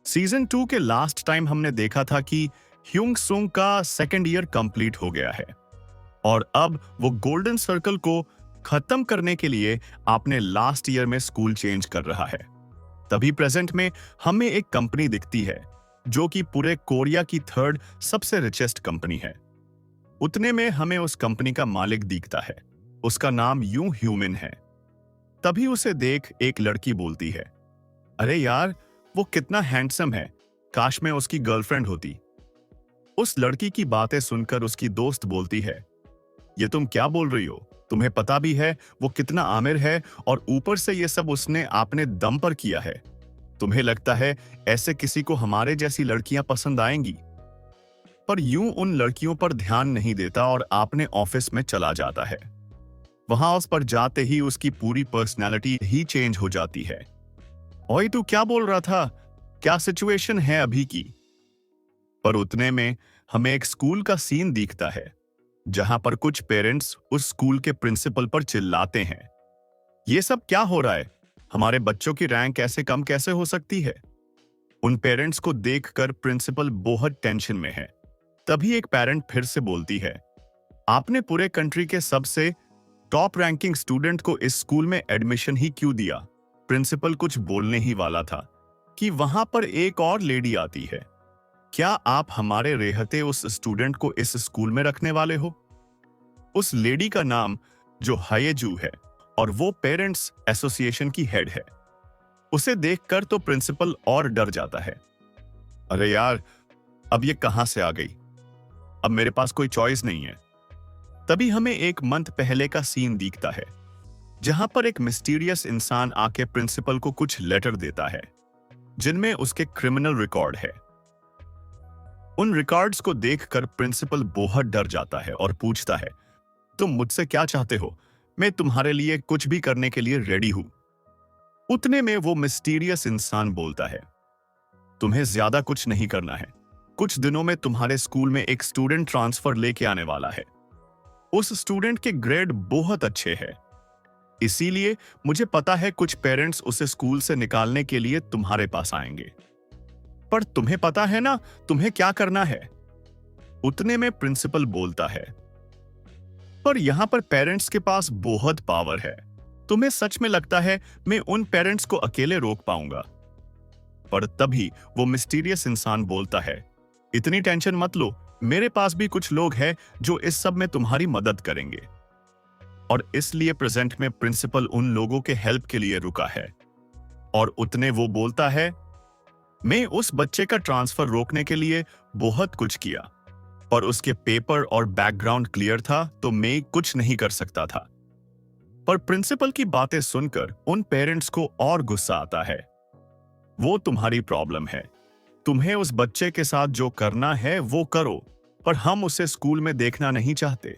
Season 2 के last time हमने देखा था कि ह्यूंग सुंग का सेकेंड ईयर कंप्लीट हो गया है और अब वो गोल्डन सर्कल को खत्म करने के लिए अपने लास्ट ईयर में स्कूल चेंज कर रहा है। तभी प्रेजेंट में हमें एक कंपनी दिखती है जो कि पूरे कोरिया की थर्ड सबसे रिचेस्ट कंपनी है। उतने में हमें उस कंपनी का मालिक दिखता है। उसका नाम यूं ह्यूमिन है। तभी उसे देख एक लड़की बोलती है, अरे यार, वो कितना हैंडसम है, काश मैं उसकी गर्लफ्रेंड होती। उस लड़की की बातें सुनकर उसकी दोस्त बोलती है, ये तुम क्या बोल रही हो? तुम्हें पता भी है वो कितना आमिर है और ऊपर से ये सब उसने अपने दम पर किया है। तुम्हें लगता है ऐसे किसी को हमारे जैसी लड़कियां पसंद आएंगी? पर यूं उन लड़कियों पर ध्यान नहीं देता और अपने ऑफिस में चला जाता है। वहां उस पर जाते ही उसकी पूरी पर्सनैलिटी ही चेंज हो जाती है। ओए, तू क्या बोल रहा था? क्या सिचुएशन है अभी की? पर उतने में हमें एक स्कूल का सीन दिखता है जहां पर कुछ पेरेंट्स उस स्कूल के प्रिंसिपल पर चिल्लाते हैं, ये सब क्या हो रहा है? हमारे बच्चों की रैंक ऐसे कम कैसे हो सकती है? उन पेरेंट्स को देखकर प्रिंसिपल बहुत टेंशन में है। तभी एक पेरेंट फिर से बोलती है, आपने पूरे कंट्री के सबसे टॉप रैंकिंग स्टूडेंट को इस स्कूल में एडमिशन ही क्यों दिया? प्रिंसिपल कुछ बोलने ही वाला था कि वहां पर एक और लेडी आती है। क्या आप हमारे रेहते उस स्टूडेंट को इस स्कूल में रखने वाले हो? उस लेडी का नाम जो हायेजू है और वो पेरेंट्स एसोसिएशन की हेड है। उसे देखकर तो प्रिंसिपल और डर जाता है। अरे यार, अब ये कहां से आ गई? अब मेरे पास कोई चॉइस नहीं है। तभी हमें एक मंथ पहले का सीन दिखता है जहां पर एक मिस्टीरियस इंसान आके प्रिंसिपल को कुछ लेटर देता है जिनमें उसके क्रिमिनल रिकॉर्ड है। उन रिकॉर्ड्स को देखकर प्रिंसिपल बहुत डर जाता है और पूछता है, तुम मुझसे क्या चाहते हो? मैं तुम्हारे लिए कुछ भी करने के लिए रेडी हूं। उतने में वो मिस्टीरियस इंसान बोलता है, तुम्हें ज्यादा कुछ नहीं करना है। कुछ दिनों में तुम्हारे स्कूल में एक स्टूडेंट ट्रांसफर लेके आने वाला है। उस स्टूडेंट के ग्रेड बहुत अच्छे हैं, इसीलिए मुझे पता है कुछ पेरेंट्स उसे स्कूल से निकालने के लिए तुम्हारे पास आएंगे। पर तुम्हें पता है ना तुम्हें क्या करना है? उतने में प्रिंसिपल बोलता है, पर यहां पर पेरेंट्स के पास बहुत पावर है। तुम्हें सच में लगता है मैं उन पेरेंट्स को अकेले रोक पाऊंगा? पर तभी वो मिस्टीरियस इंसान बोलता है, इतनी टेंशन मत लो, मेरे पास भी कुछ लोग हैं जो इस सब में तुम्हारी मदद करेंगे। और इसलिए प्रेजेंट में प्रिंसिपल उन लोगों के हेल्प के लिए रुका है। और उतने वो बोलता है, मैं उस बच्चे का ट्रांसफर रोकने के लिए बहुत कुछ किया, पर उसके पेपर और बैकग्राउंड क्लियर था तो मैं कुछ नहीं कर सकता था। पर प्रिंसिपल की बातें सुनकर उन पेरेंट्स को और गुस्सा आता है। वो तुम्हारी प्रॉब्लम है, तुम्हें उस बच्चे के साथ जो करना है वो करो, पर हम उसे स्कूल में देखना नहीं चाहते।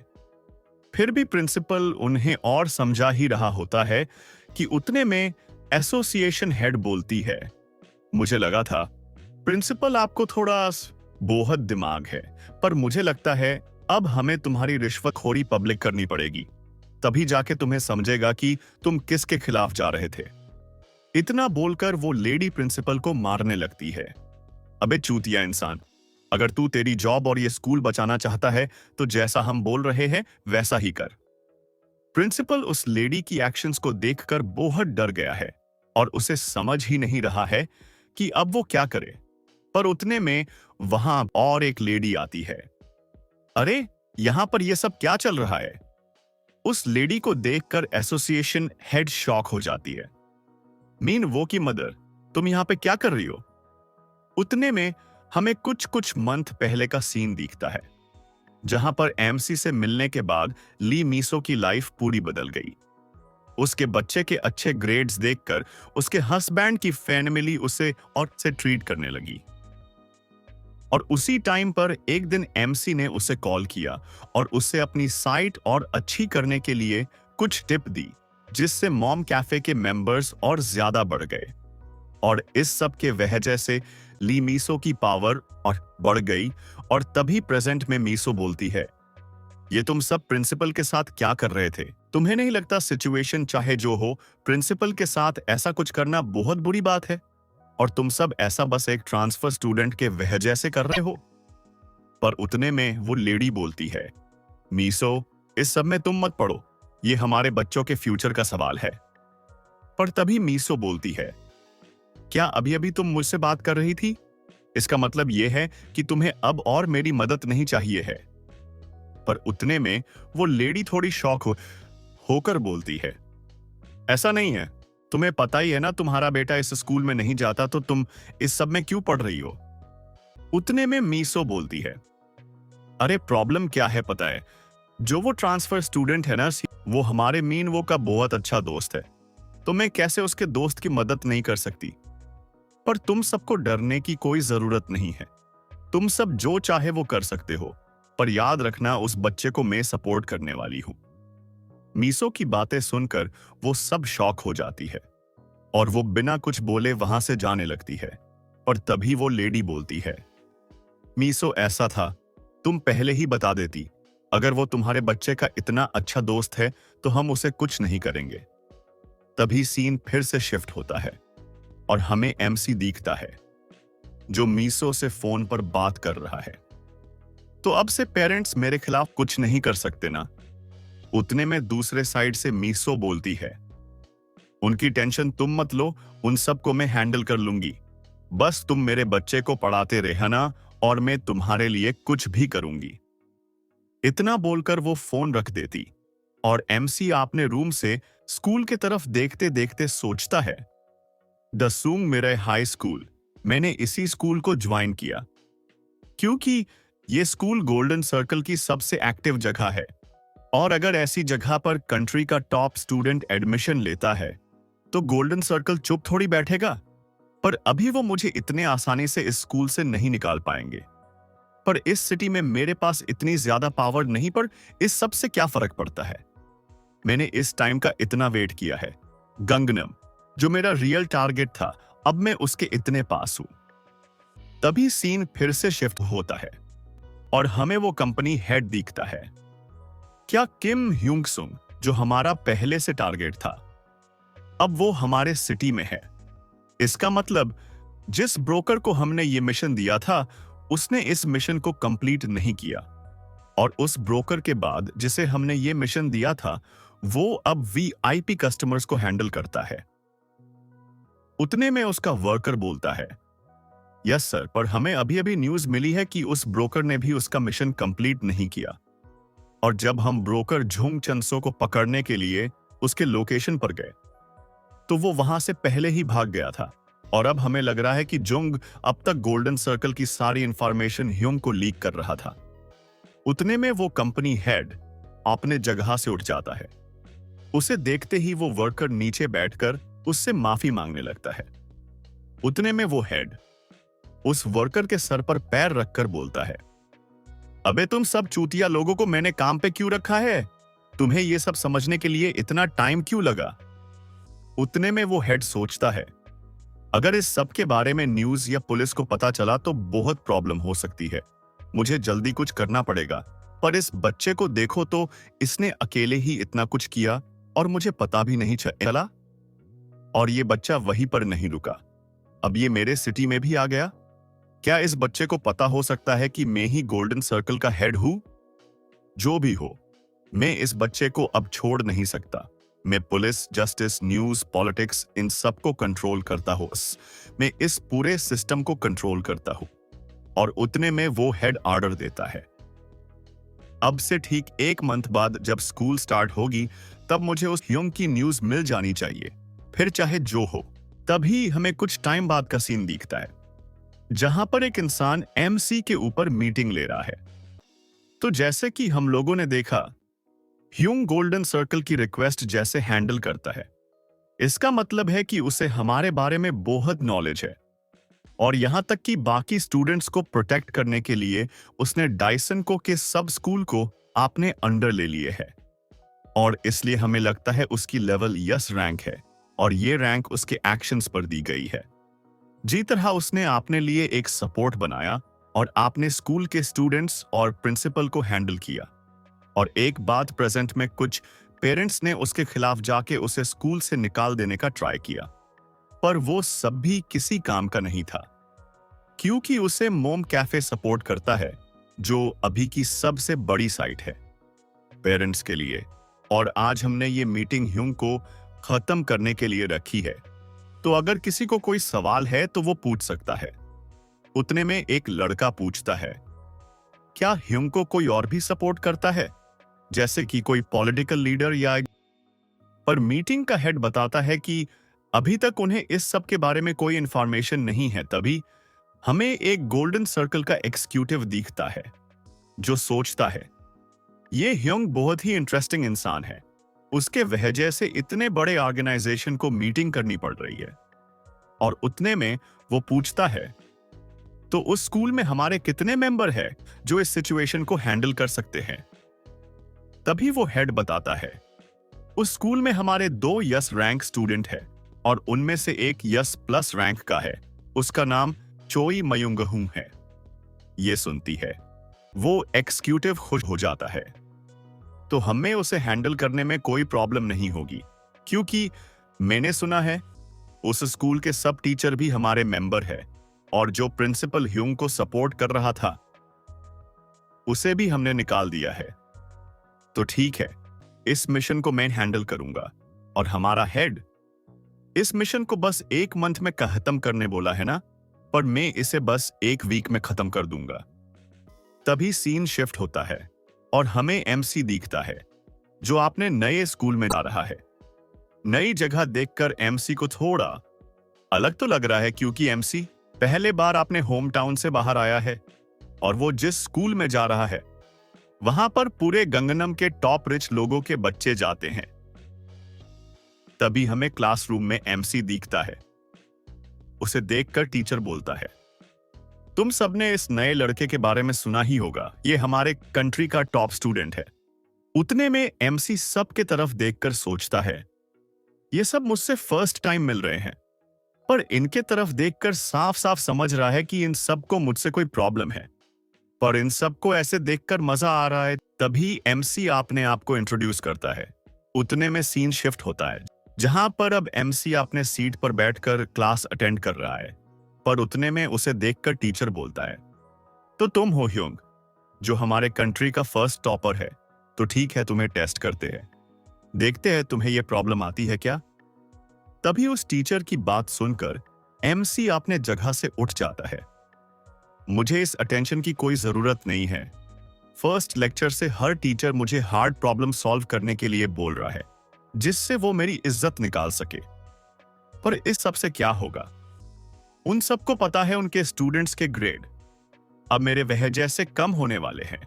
फिर भी प्रिंसिपल उन्हें और समझा ही रहा होता है कि उतने में एसोसिएशन हेड बोलती है, मुझे लगा था प्रिंसिपल आपको थोड़ा बहुत दिमाग है, पर मुझे लगता है अब हमें तुम्हारी रिश्वतखोरी पब्लिक करनी पड़ेगी, तभी जाके तुम्हें समझेगा कि तुम किसके खिलाफ जा रहे थे। इतना बोलकर वो लेडी प्रिंसिपल को मारने लगती है। अबे चूतिया इंसान, अगर तू तेरी जॉब और ये स्कूल बचाना चाहता है तो जैसा हम बोल रहे हैं वैसा ही कर। प्रिंसिपल उस लेडी की एक्शंस को देखकर बहुत डर गया है और उसे समझ ही नहीं रहा है कि अब वो क्या करे। पर उतने में वहां और एक लेडी आती है। अरे, यहां पर ये सब क्या चल रहा है? उस लेडी को देखकर एसोसिएशन हेड शॉक हो जाती है। मीन वो की मदर, तुम यहां पे क्या कर रही हो? उतने में हमें कुछ कुछ मंथ पहले का सीन दिखता है जहां पर एमसी से मिलने के बाद ली मीसो की लाइफ पूरी बदल गई। उसके बच्चे के अच्छे ग्रेड्स देखकर उसके हस्बैंड की फैमिली उसे और से ट्रीट करने लगी। और उसी टाइम पर एक दिन एमसी ने उसे कॉल किया और उसे अपनी साइट और अच्छी करने के लिए कुछ टिप दी, जिससे मॉम कैफे के मेंबर्स और ज्यादा बढ़ गए। और इस सब के वजह से ली मीसो की पावर और बढ़ गई। और तभी प्रेजेंट में मीसो बोलती है, ये तुम सब प्रिंसिपल के साथ क्या कर रहे थे? तुम्हें नहीं लगता सिचुएशन चाहे जो हो, प्रिंसिपल के साथ ऐसा कुछ करना बहुत बुरी बात है? और तुम सब ऐसा बस एक ट्रांसफर स्टूडेंट के वजह से कर रहे हो। पर उतने में वो लेडी बोलती है, मीसो, इस सब में तुम मत पड़ो, ये हमारे बच्चों के फ्यूचर का सवाल है। पर तभी मीसो बोलती है, क्या अभी अभी तुम मुझसे बात कर रही थी? इसका मतलब यह है कि तुम्हें अब और मेरी मदद नहीं चाहिए है। पर उतने में वो लेडी थोड़ी शॉक होकर बोलती है, ऐसा नहीं है, तुम्हें पता ही है ना, तुम्हारा बेटा इस स्कूल में नहीं जाता, तो तुम इस सब में क्यों पढ़ रही हो? उतने में मीसो बोलती है, अरे प्रॉब्लम क्या है पता है, जो वो ट्रांसफर स्टूडेंट है ना, वो हमारे मीन वो का बहुत अच्छा दोस्त है, तो मैं कैसे उसके दोस्त की मदद नहीं कर सकती। पर तुम सबको डरने की कोई जरूरत नहीं है, तुम सब जो चाहे वो कर सकते हो, पर याद रखना उस बच्चे को मैं सपोर्ट करने वाली हूं। मीसो की बातें सुनकर वो सब शॉक हो जाती है और वो बिना कुछ बोले वहां से जाने लगती है। और तभी वो लेडी बोलती है, मीसो, ऐसा था, तुम पहले ही बता देती, अगर वो तुम्हारे बच्चे का इतना अच्छा दोस्त है तो हम उसे कुछ नहीं करेंगे। तभी सीन फिर से शिफ्ट होता है और हमें एमसी दिखता है जो मीसो से फोन पर बात कर रहा है। तो अब से पेरेंट्स मेरे खिलाफ कुछ नहीं कर सकते ना? उतने में दूसरे साइड से मीसो बोलती है, उनकी टेंशन तुम मत लो, उन सबको मैं हैंडल कर लूंगी, बस तुम मेरे बच्चे को पढ़ाते रहना और मैं तुम्हारे लिए कुछ भी करूंगी। इतना बोलकर वो फोन रख देती और एमसी अपने रूम से स्कूल की तरफ देखते देखते सोचता है, दसूंग मेरे हाई स्कूल, मैंने इसी स्कूल को ज्वाइन किया क्योंकि ये स्कूल गोल्डन सर्कल की सबसे एक्टिव जगह है, और अगर ऐसी जगह पर कंट्री का टॉप स्टूडेंट एडमिशन लेता है तो गोल्डन सर्कल चुप थोड़ी बैठेगा। पर अभी वो मुझे इतने आसानी से इस स्कूल से नहीं निकाल पाएंगे। पर इस सिटी में मेरे पास इतनी ज्यादा पावर नहीं, पर इस सब से क्या फर्क पड़ता है? मैंने इस टाइम का इतना वेट किया है, गंगनम जो मेरा रियल टारगेट था, अब मैं उसके इतने पास हूं। तभी सीन फिर से शिफ्ट होता है और हमें वो कंपनी हेड दिखता है। क्या किम ह्यूंग सुंग, जो हमारा पहले से टारगेट था, अब वो हमारे सिटी में है। इसका मतलब जिस ब्रोकर को हमने ये मिशन दिया था उसने इस मिशन को कंप्लीट नहीं किया, और उस ब्रोकर के बाद जिसे हमने ये मिशन दिया था वो अब वीआईपी कस्टमर्स को हैंडल करता है। उतने में उसका वर्कर बोलता है, यस सर, पर हमें अभी अभी न्यूज मिली है कि उस ब्रोकर ने भी उसका मिशन कंप्लीट नहीं किया, और जब हम ब्रोकर झुंग चंसो को पकड़ने के लिए उसके लोकेशन पर गए तो वो वहां से पहले ही भाग गया था, और अब हमें लग रहा है कि जुंग अब तक गोल्डन सर्कल की सारी इंफॉर्मेशन ह्यूंग को लीक कर रहा था। उतने में वो कंपनी हेड अपने जगह से उठ जाता है। उसे देखते ही वो वर्कर नीचे बैठकर उससे माफी मांगने लगता है। उतने में वो हेड उस वर्कर के सर पर पैर रखकर बोलता है, अबे तुम सब चूतिया लोगों को मैंने काम पे क्यों रखा है? तुम्हें ये सब समझने के लिए इतना टाइम क्यों लगा? उतने में वो हेड सोचता है, अगर इस सब के बारे में न्यूज या पुलिस को पता चला तो बहुत प्रॉब्लम हो सकती है, मुझे जल्दी कुछ करना पड़ेगा। पर इस बच्चे को देखो तो, इसने अकेले ही इतना कुछ किया और मुझे पता भी नहीं चला। और ये बच्चा वहीं पर नहीं रुका, अब ये मेरे सिटी में भी आ गया। क्या इस बच्चे को पता हो सकता है कि मैं ही गोल्डन सर्कल का हेड हूं? जो भी हो, मैं इस बच्चे को अब छोड़ नहीं सकता। मैं पुलिस, जस्टिस, न्यूज, पॉलिटिक्स, इन सबको कंट्रोल करता हूं। मैं इस पूरे सिस्टम को कंट्रोल करता हूं। और उतने में वो हेड ऑर्डर देता है, अब से ठीक 1 मंथ बाद जब स्कूल स्टार्ट होगी तब मुझे उस ह्यूंग की न्यूज मिल जानी चाहिए, फिर चाहे जो हो। तभी हमें कुछ टाइम बाद का सीन दिखता है जहां पर एक इंसान एमसी के ऊपर मीटिंग ले रहा है। तो जैसे कि हम लोगों ने देखा, ह्यूंग गोल्डन सर्कल की रिक्वेस्ट जैसे हैंडल करता है, इसका मतलब है कि उसे हमारे बारे में बहुत नॉलेज है, और यहां तक कि बाकी स्टूडेंट्स को प्रोटेक्ट करने के लिए उसने डायसन को के सब स्कूल को अपने अंडर ले लिए है। और इसलिए हमें लगता है उसकी लेवल यस रैंक है, और ये रैंक उसके एक्शंस पर दी गई है। जी तरह उसने अपने लिए एक सपोर्ट बनाया और आपने स्कूल के स्टूडेंट्स और प्रिंसिपल को हैंडल किया। और एक बात, प्रेजेंट में कुछ पेरेंट्स ने उसके खिलाफ जाके उसे स्कूल से निकाल देने का ट्राई किया, पर वो सब भी किसी काम का नहीं था, क्योंकि उसे मोम कैफे सपोर्ट करता है, जो अभी की सबसे बड़ी साइट है पेरेंट्स के लिए। और आज हमने ये मीटिंग ह्यूंग को खत्म करने के लिए रखी है, तो अगर किसी को कोई सवाल है तो वो पूछ सकता है। उतने में एक लड़का पूछता है, क्या ह्यूंग को कोई और भी सपोर्ट करता है, जैसे कि कोई पॉलिटिकल लीडर या। पर मीटिंग का हेड बताता है कि अभी तक उन्हें इस सब के बारे में कोई इंफॉर्मेशन नहीं है। तभी हमें एक गोल्डन सर्कल का एग्जीक्यूटिव दिखता है, जो सोचता है, ये ह्योंग बहुत ही इंटरेस्टिंग इंसान है, उसके वजह से इतने बड़े ऑर्गेनाइजेशन को मीटिंग करनी पड़ रही है। और उतने में वो पूछता है, तो उस स्कूल में हमारे कितने मेंबर हैं जो इस सिचुएशन को हैंडल कर सकते हैं। तभी वो हेड बताता है, उस स्कूल में हमारे 2 यस रैंक स्टूडेंट हैं और उनमें से एक यस प्लस रैंक का है, उसका नाम चोई मयुंगहू है। ये सुनती है वो एग्जीक्यूटिव खुश हो जाता है, तो हमें उसे हैंडल करने में कोई प्रॉब्लम नहीं होगी, क्योंकि मैंने सुना है उस स्कूल के सब टीचर भी हमारे मेंबर है, और जो प्रिंसिपल ह्यूंग को सपोर्ट कर रहा था उसे भी हमने निकाल दिया है। तो ठीक है, इस मिशन को मैं हैंडल करूंगा। और हमारा हेड इस मिशन को बस 1 मंथ में खत्म करने बोला है ना, पर मैं इसे बस 1 वीक में खत्म कर दूंगा। तभी सीन शिफ्ट होता है और हमें एमसी दिखता है, जो आपने नए स्कूल में जा रहा है। नई जगह देखकर एमसी को थोड़ा अलग तो लग रहा है, क्योंकि एमसी पहले बार अपने होम टाउन से बाहर आया है और वो जिस स्कूल में जा रहा है वहां पर पूरे गंगनम के टॉप रिच लोगों के बच्चे जाते हैं। तभी हमें क्लासरूम में एमसी दिखता है। उसे देखकर टीचर बोलता है, तुम सबने इस नए लड़के के बारे में सुना ही होगा, ये हमारे कंट्री का टॉप स्टूडेंट है। उतने में एमसी सबके तरफ देखकर सोचता है, ये सब मुझसे फर्स्ट टाइम मिल रहे हैं, पर इनके तरफ देखकर साफ साफ समझ रहा है कि इन सबको मुझसे कोई प्रॉब्लम है, पर इन सबको ऐसे देखकर मजा आ रहा है। तभी एमसी अपने आप को इंट्रोड्यूस करता है। उतने में सीन शिफ्ट होता है, जहां पर अब एमसी अपने सीट पर बैठकर क्लास अटेंड कर रहा है। पर उतने में उसे देखकर टीचर बोलता है, तो तुम हो ह्योंग, जो हमारे कंट्री का फर्स्ट टॉपर है, तो ठीक है, तुम्हें टेस्ट करते हैं, देखते हैं तुम्हें यह प्रॉब्लम आती है क्या। तभी उस टीचर की बात सुनकर एमसी अपने जगह से उठ जाता है। मुझे इस अटेंशन की कोई जरूरत नहीं है। फर्स्ट लेक्चर से हर टीचर मुझे हार्ड प्रॉब्लम सॉल्व करने के लिए बोल रहा है, जिससे वो मेरी इज्जत निकाल सके। पर इस सब से क्या होगा? उन सबको पता है उनके स्टूडेंट्स के ग्रेड अब मेरे वजह से कम होने वाले हैं।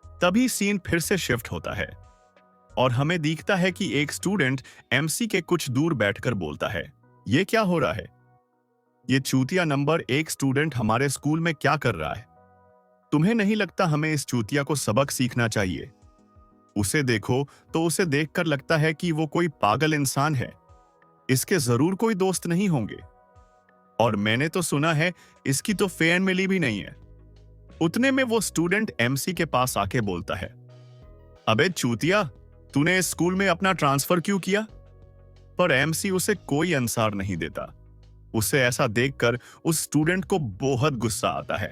तभी सीन फिर से शिफ्ट होता है और हमें दिखता है कि एक स्टूडेंट एमसी के कुछ दूर बैठकर बोलता है, ये क्या हो रहा है? ये चूतिया नंबर 1 स्टूडेंट हमारे स्कूल में क्या कर रहा है? तुम्हें नहीं लगता हमें इस चूतिया को सबक सीखना चाहिए? उसे देखो तो उसे देखकर लगता है कि वो कोई पागल इंसान है, इसके जरूर कोई दोस्त नहीं होंगे, और मैंने तो सुना है इसकी तो फेयर मिली भी नहीं है। उतने में वो स्टूडेंट एमसी के पास आके बोलता है, अबे चूतिया, तूने इस स्कूल में अपना ट्रांसफर क्यों किया? पर एमसी उसे कोई आंसर नहीं देता। उसे ऐसा देखकर उस स्टूडेंट को बहुत गुस्सा आता है।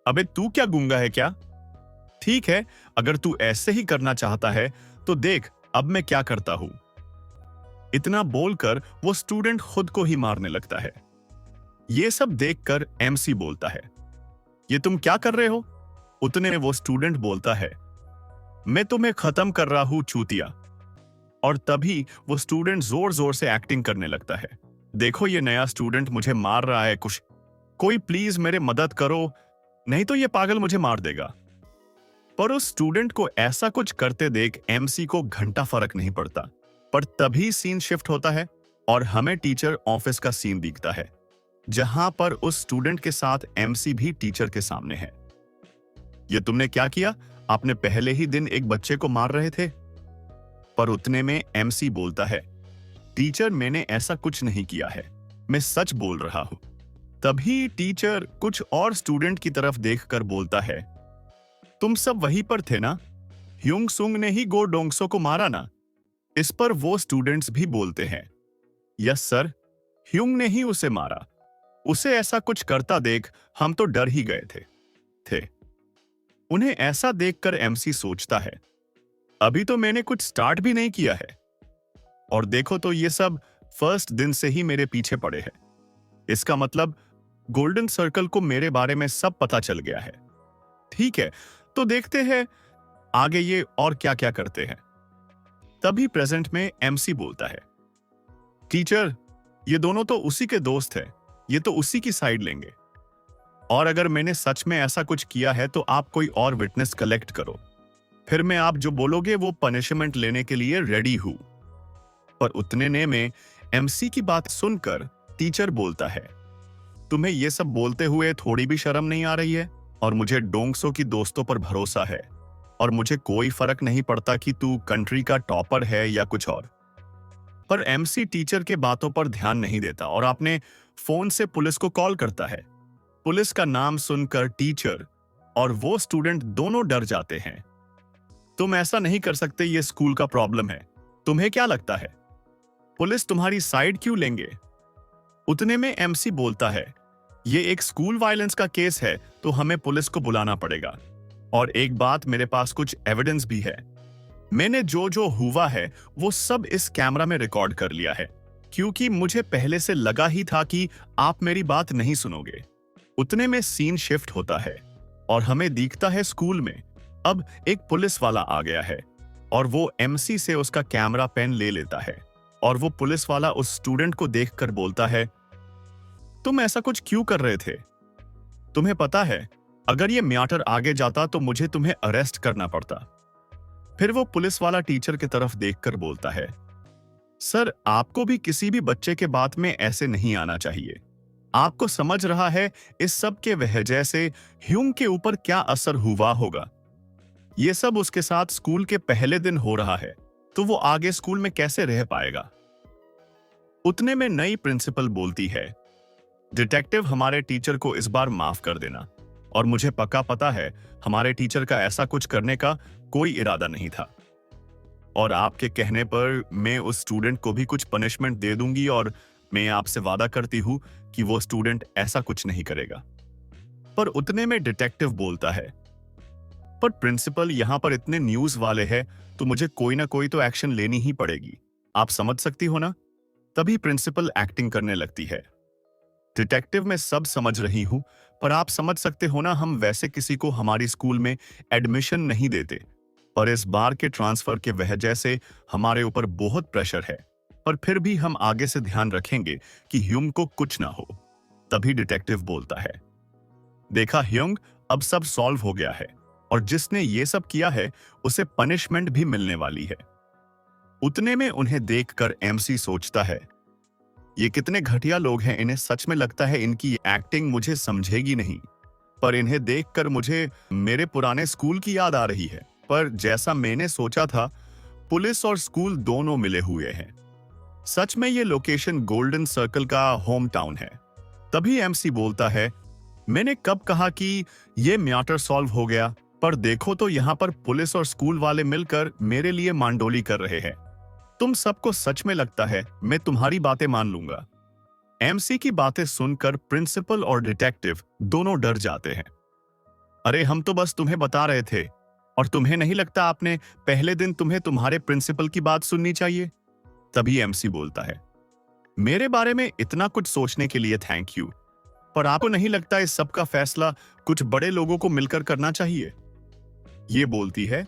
अबे तू क्या गूंगा है क्या? ठीक है, अगर तू ऐसे ही करना चाहता है तो देख अब मैं क्या करता हूं। इतना बोलकर वो स्टूडेंट खुद को ही मारने लगता है। ये सब देखकर एमसी बोलता है, ये तुम क्या कर रहे हो? उतने में वो स्टूडेंट बोलता है, मैं तुम्हें खत्म कर रहा हूं चूतिया। और तभी वो स्टूडेंट जोर जोर से एक्टिंग करने लगता है। देखो ये नया स्टूडेंट मुझे मार रहा है, कुछ कोई प्लीज मेरे मदद करो, नहीं तो ये पागल मुझे मार देगा। पर उस स्टूडेंट को ऐसा कुछ करते देख एमसी को घंटा फर्क नहीं पड़ता। पर तभी सीन शिफ्ट होता है और हमें टीचर ऑफिस का सीन दिखता है, जहां पर उस स्टूडेंट के साथ एमसी भी टीचर के सामने है। ये तुमने क्या किया? आपने पहले ही दिन एक बच्चे को मार रहे थे। पर उतने में एमसी बोलता है, टीचर मैंने ऐसा कुछ नहीं किया है, मैं सच बोल रहा हूं। तभी टीचर कुछ और स्टूडेंट की तरफ देखकर बोलता है, तुम सब वहीं पर थे ना? ह्यूंग सुंग ने ही गो डोंगसो को मारा ना? इस पर वो स्टूडेंट्स भी बोलते हैं, यस सर, ह्यूंग ने ही उसे मारा। उसे ऐसा कुछ करता देख हम तो डर ही गए थे। उन्हें ऐसा देखकर एमसी सोचता है, अभी तो मैंने कुछ स्टार्ट भी नहीं किया है और देखो तो ये सब फर्स्ट दिन से ही मेरे पीछे पड़े हैं। इसका मतलब गोल्डन सर्कल को मेरे बारे में सब पता चल गया है। ठीक है, तो देखते हैं आगे ये और क्या क्या करते हैं। तभी प्रेजेंट में एमसी बोलता है, टीचर, ये दोनों तो उसी के दोस्त हैं, ये तो उसी की साइड लेंगे और अगर मैंने सच में ऐसा कुछ किया है तो आप कोई और विटनेस कलेक्ट करो, फिर मैं आप जो बोलोगे वो पनिशमेंट लेने के लिए रेडी हूं। पर उतने ने में एमसी की बात सुनकर टीचर बोलता है, तुम्हें ये सब बोलते हुए थोड़ी भी शर्म नहीं आ रही है? और मुझे डोंगसो की दोस्तों पर भरोसा है और मुझे कोई फर्क नहीं पड़ता कि तू कंट्री का टॉपर है या कुछ और। पर एमसी टीचर के बातों पर ध्यान नहीं देता और अपने फोन से पुलिस को कॉल करता है। पुलिस का नाम सुनकर टीचर और वो स्टूडेंट दोनों डर जाते हैं। तुम ऐसा नहीं कर सकते, ये स्कूल का प्रॉब्लम है। तुम्हें क्या लगता है पुलिस तुम्हारी साइड क्यों लेंगे? उतने में एमसी बोलता है, ये एक स्कूल वायलेंस का केस है तो हमें पुलिस को बुलाना पड़ेगा। और एक बात, मेरे पास कुछ एविडेंस भी है। मैंने जो जो हुआ है वो सब इस कैमरा में रिकॉर्ड कर लिया है, क्योंकि मुझे पहले से लगा ही था कि आप मेरी बात नहीं सुनोगे। उतने में सीन शिफ्ट होता है और हमें दिखता है स्कूल में अब एक पुलिस वाला आ गया है और वो एमसी से उसका कैमरा पेन ले लेता है और वो पुलिस वाला उस स्टूडेंट को देखकर बोलता है, तुम ऐसा कुछ क्यों कर रहे थे? तुम्हें पता है अगर ये मैटर आगे जाता तो मुझे तुम्हें अरेस्ट करना पड़ता। फिर वो पुलिस वाला टीचर की तरफ देखकर बोलता है, सर, आपको भी किसी भी बच्चे के बात में ऐसे नहीं आना चाहिए। आपको समझ रहा है इस सब के वजह से ह्यूंग के ऊपर क्या असर हुआ होगा। ये सब उसके साथ स्कूल के पहले दिन हो रहा है तो वो आगे स्कूल में कैसे रह पाएगा? उतने में नई प्रिंसिपल बोलती है, डिटेक्टिव, हमारे टीचर को इस बार माफ कर देना और मुझे पक्का पता है हमारे टीचर का ऐसा कुछ करने का कोई इरादा नहीं था और आपके कहने पर मैं उस स्टूडेंट को भी कुछ पनिशमेंट दे दूंगी और मैं आपसे वादा करती हूं कि वो स्टूडेंट ऐसा कुछ नहीं करेगा। पर उतने में डिटेक्टिव बोलता है, पर प्रिंसिपल, यहां पर इतने न्यूज वाले हैं तो मुझे कोई ना कोई तो एक्शन लेनी ही पड़ेगी, आप समझ सकती हो ना? तभी प्रिंसिपल एक्टिंग करने लगती है, डिटेक्टिव, मैं सब समझ रही हूं, पर आप समझ सकते हो ना, हम वैसे किसी को हमारी स्कूल में एडमिशन नहीं देते, पर इस बार के ट्रांसफर के वजह से हमारे ऊपर बहुत प्रेशर है, पर फिर भी हम आगे से ध्यान रखेंगे कि ह्यूंग को कुछ ना हो। तभी डिटेक्टिव बोलता है, देखा ह्यूंग, अब सब सॉल्व हो गया है और जिसने ये सब किया है उसे पनिशमेंट भी मिलने वाली है। उतने में उन्हें देखकर एमसी सोचता है, ये कितने घटिया लोग हैं, इन्हें सच में लगता है इनकी एक्टिंग मुझे समझेगी नहीं। पर इन्हें देखकर मुझे मेरे पुराने स्कूल की याद आ रही है। पर जैसा मैंने सोचा था, पुलिस और स्कूल दोनों मिले हुए हैं। सच में ये लोकेशन गोल्डन सर्कल का होम टाउन है। तभी एमसी बोलता है, मैंने कब कहा कि ये मैटर सॉल्व हो गया? पर देखो तो यहाँ पर पुलिस और स्कूल वाले मिलकर मेरे लिए मांडोली कर रहे हैं। तुम सबको सच में लगता है मैं तुम्हारी बातें मान लूंगा? एमसी की बातें सुनकर प्रिंसिपल और डिटेक्टिव दोनों डर जाते हैं। अरे, हम तो बस तुम्हें बता रहे थे और तुम्हें नहीं लगता आपने पहले दिन तुम्हें तुम्हारे प्रिंसिपल की बात सुननी चाहिए? तभी एमसी बोलता है, मेरे बारे में इतना कुछ सोचने के लिए थैंक यू, पर आपको नहीं लगता इस सब का फैसला कुछ बड़े लोगों को मिलकर करना चाहिए? ये बोलती है।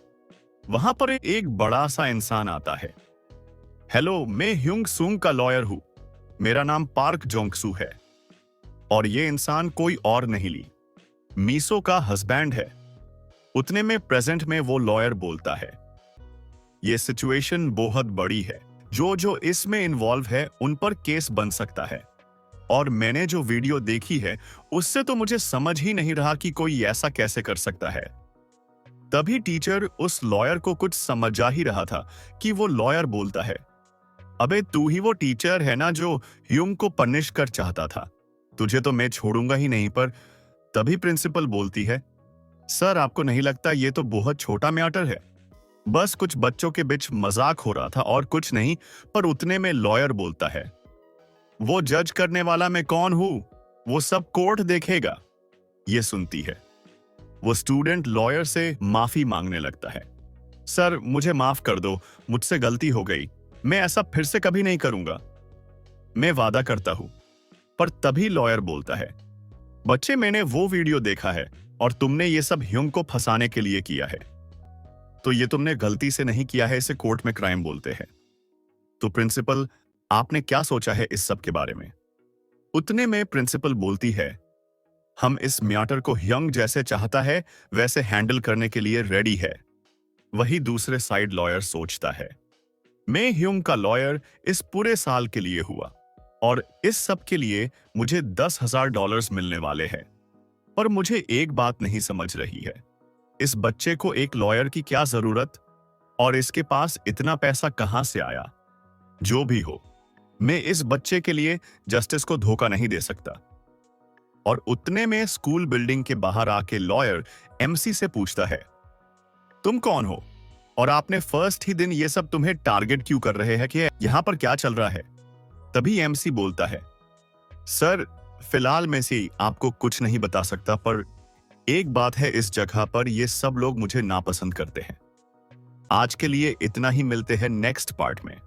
वहां पर एक बड़ा सा इंसान आता है। हेलो, मैं ह्यूंग सूंग का लॉयर हूं, मेरा नाम पार्क जोंगसू है और ये इंसान कोई और नहीं ली, मीसो का हस्बैंड है। उतने में प्रेजेंट में वो लॉयर बोलता है, ये सिचुएशन बहुत बड़ी है, जो जो इसमें इन्वॉल्व है उन पर केस बन सकता है और मैंने जो वीडियो देखी है उससे तो मुझे समझ ही नहीं रहा कि कोई ऐसा कैसे कर सकता है। तभी टीचर उस लॉयर को कुछ समझा ही रहा था कि वो लॉयर बोलता है, अबे तू ही वो टीचर है ना जो ह्यूंग को पनिश कर चाहता था, तुझे तो मैं छोड़ूंगा ही नहीं। पर तभी प्रिंसिपल बोलती है, सर, आपको नहीं लगता ये तो बहुत छोटा मैटर है, बस कुछ बच्चों के बीच मजाक हो रहा था और कुछ नहीं। पर उतने में लॉयर बोलता है, वो जज करने वाला मैं कौन हूं? वो सब कोर्ट देखेगा। ये सुनती है। वो स्टूडेंट लॉयर से माफी मांगने लगता है। सर, मुझे माफ कर दो, मुझसे गलती हो गई। मैं ऐसा फिर से कभी नहीं करूंगा। मैं वादा करता हूं। पर तभी लॉयर बोलता है, बच्चे, मैंने वो वीडियो देखा है और तुमने ये सब ह्यूंग को फंसाने के लिए किया है। तो ये तुमने गलती से नहीं किया है, इसे कोर्ट में क्राइम बोलते हैं। तो प्रिंसिपल, आपने क्या सोचा है इस सब के बारे में? उतने में प्रिंसिपल बोलती है, हम इस मैटर को ह्यूंग जैसे चाहता है वैसे हैंडल करने के लिए रेडी है। वही दूसरे साइड लॉयर सोचता है, मैं ह्यूंग का लॉयर इस पूरे साल के लिए हुआ और इस सब के लिए मुझे $10,000 मिलने वाले हैं। पर मुझे एक बात नहीं समझ रही है, इस बच्चे को एक लॉयर की क्या जरूरत और इसके पास इतना पैसा कहां से आया? जो भी हो, मैं इस बच्चे के लिए जस्टिस को धोखा नहीं दे सकता। और उतने में स्कूल बिल्डिंग के बाहर आके लॉयर एमसी से पूछता है, तुम कौन हो और आपने फर्स्ट ही दिन ये सब तुम्हें टारगेट क्यों कर रहे हैं कि यहां पर क्या चल रहा है? तभी एमसी बोलता है, सर, फिलहाल मैं से आपको कुछ नहीं बता सकता, पर एक बात है, इस जगह पर ये सब लोग मुझे नापसंद करते हैं। आज के लिए इतना ही, मिलते हैं नेक्स्ट पार्ट में।